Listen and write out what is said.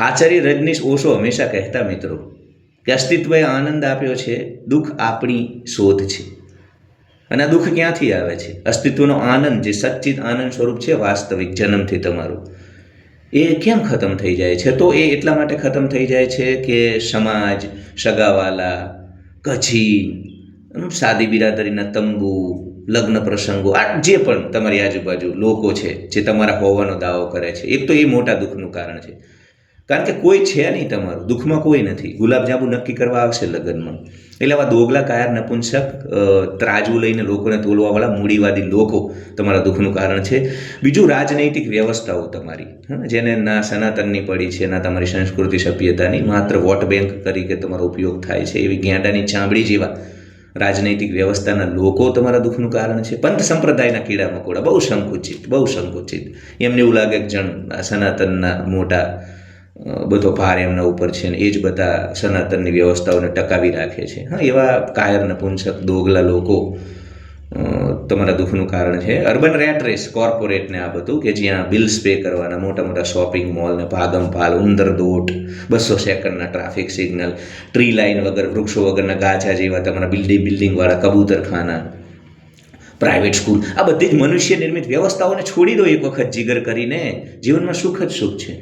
આચાર્ય રજનીશ ઓશો હંમેશા કહેતા મિત્રો કે અસ્તિત્વએ આનંદ આપ્યો છે, દુઃખ આપણી શોધ છે. અને આ દુઃખ ક્યાંથી આવે છે? અસ્તિત્વનો આનંદ, જે સચ્ચિત આનંદ સ્વરૂપ છે, વાસ્તવિક જન્મથી તમારું, એ કેમ ખતમ થઈ જાય છે? તો એ એટલા માટે ખતમ થઈ જાય છે કે સમાજ, સગાવાલા, કચ્છી, સાદી બિરાદરીના તંબુ, લગ્ન પ્રસંગો, આ જે પણ તમારી આજુબાજુ લોકો છે જે તમારા હોવાનો દાવો કરે છે, એક તો એ મોટા દુઃખનું કારણ છે. કારણ કે કોઈ છે નહીં તમારું, દુઃખમાં કોઈ નથી. ગુલાબજાંબુ નક્કી કરવા આવશે લગ્નમાં, એટલે આવા દોગલા કાયર નપુંસક ત્રાજવું લઈને લોકોને તોલવાવાળા મૂડીવાદી લોકો તમારા દુઃખનું કારણ છે. બીજું, રાજનૈતિક વ્યવસ્થાઓ તમારી, જેને ના સનાતનની પડી છે, ના તમારી સંસ્કૃતિ સભ્યતાની, માત્ર વોટ બેંક તરીકે તમારો ઉપયોગ થાય છે, એવી ગેંડાની ચામડી જેવા રાજનૈતિક વ્યવસ્થાના લોકો તમારા દુઃખનું કારણ છે. પંથ સંપ્રદાયના કીડા મકોડા બહુ સંકુચિત. એમને એવું લાગે કે જણ સનાતનના મોટા બધો ભાર એમના ઉપર છે ને એ જ બધા સનાતનની વ્યવસ્થાઓને ટકાવી રાખે છે. એવા કાયર નપુંસક દોગલા લોકો તમારા દુઃખનું કારણ છે. અર્બન રેટ રેસ, કોર્પોરેટને આ બધું, કે જ્યાં બિલ્સ પે કરવાના, મોટા મોટા શોપિંગ મોલ ને ભાગમ ભાલ, ઉંદર દોટ, 200 સેકન્ડના ટ્રાફિક સિગ્નલ, ટ્રી લાઇન વગર, વૃક્ષો વગરના ગાછા જેવા તમારા બિલ્ડિંગવાળા કબૂતરખાના, પ્રાઇવેટ સ્કૂલ, આ બધી જ મનુષ્ય નિર્મિત વ્યવસ્થાઓને છોડી દો એક વખત જીગર કરીને. જીવનમાં સુખ જ સુખ છે.